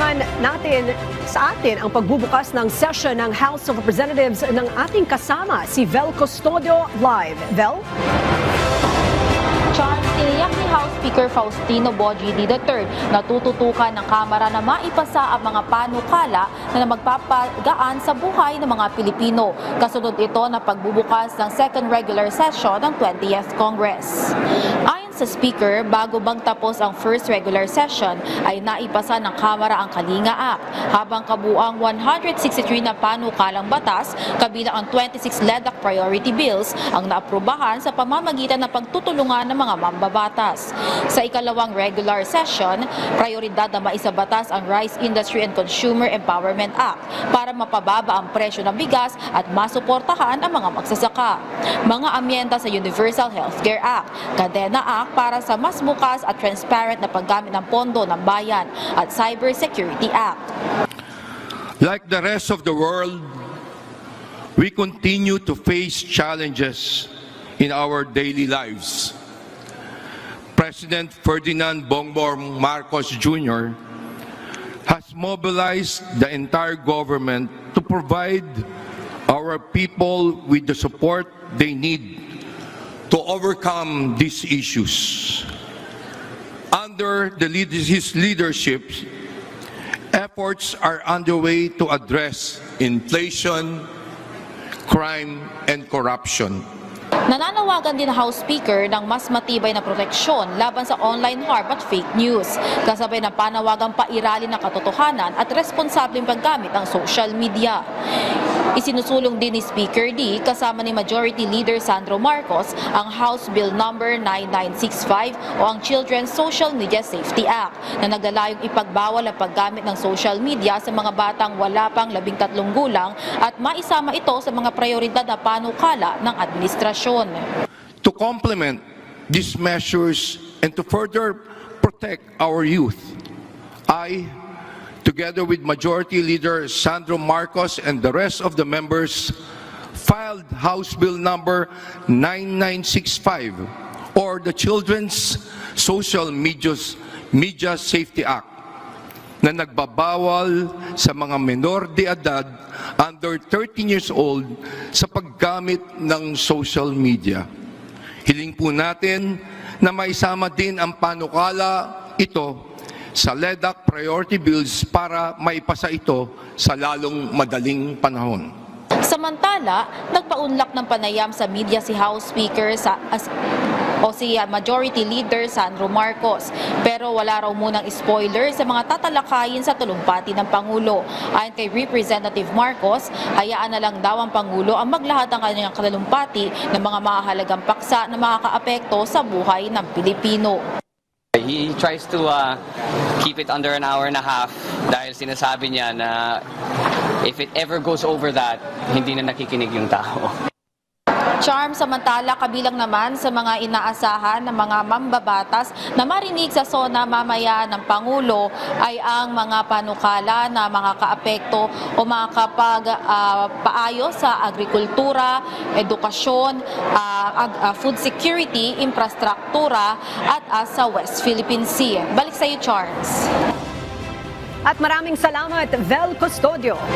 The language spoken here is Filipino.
Abangan natin sa atin ang pagbubukas ng session ng House of Representatives ng ating kasama, si Vel Custodio live. Vel? Charles, tiniyak ni House Speaker Faustino Bogie III na tututukan ng Kamara na maipasa ang mga panukala na magpapagaan sa buhay ng mga Pilipino. Kasunod ito na pagbubukas ng second regular session ng 20th Congress. Ayon sa Speaker, bago bang tapos ang first regular session ay naipasa ng Kamara ang Kalinga Act, habang kabuang 163 na panukalang batas kabilang ang 26 LEDAC priority bills ang naaprubahan sa pamamagitan ng pagtutulungan ng mga mambabatas. Sa ikalawang regular session, prioridad na maisabatas ang Rice Industry and Consumer Empowerment Act para mapababa ang presyo ng bigas at masuportahan ang mga magsasaka. Mga amyenda sa Universal Healthcare Act, Kadena Act para sa mas bukas at transparent na paggamit ng pondo ng bayan at Cyber Security Act. Like the rest of the world, we continue to face challenges in our daily lives. President Ferdinand Bongbong Marcos Jr. has mobilized the entire government to provide our people with the support they need to overcome these issues. Under his leadership, efforts are underway to address inflation, crime, and corruption. Nananawagan din ang House Speaker ng mas matibay na proteksyon laban sa online harm at fake news, kasabay ng panawagang pairalin ng katotohanan at responsableng paggamit ng social media. Isinusulong din ni Speaker D kasama ni Majority Leader Sandro Marcos ang House Bill number 9965 o ang Children's Social Media Safety Act na naglalayong ipagbawal ang paggamit ng social media sa mga batang wala pang 13 gulang at maisama ito sa mga prioridad na panukala ng administrasyon. To complement these measures and to further protect our youth, I, together with Majority Leader Sandro Marcos and the rest of the members, filed House Bill number 9965 or the Children's Social Media Safety Act na nagbabawal sa mga menor de edad under 13 years old sa paggamit ng social media. Hiling po natin na maisama din ang panukala ito sa LEDAC priority bills para maipasa ito sa lalong madaling panahon. Samantala, nagpaunlak ng panayam sa media si House Speaker si Majority Leader Sandro Marcos. Pero wala raw munang spoiler sa mga tatalakayin sa talumpati ng Pangulo. Ayon kay Representative Marcos, hayaan na lang daw ang Pangulo ang maglahad ng kanyang talumpati ng mga mahalagang paksa na makakaapekto sa buhay ng Pilipino. He tries to keep it under an hour and a half dahil sinasabi niya na if it ever goes over that, hindi na nakikinig yung tao. Charm, samantala kabilang naman sa mga inaasahan ng mga mambabatas na marinig sa SONA mamaya ng Pangulo ay ang mga panukala na makakaapekto o makakapag-paayos sa agrikultura, edukasyon, food security, infrastruktura at sa West Philippine Sea. Balik sa iyo, Charles. At maraming salamat, Vel Custodio.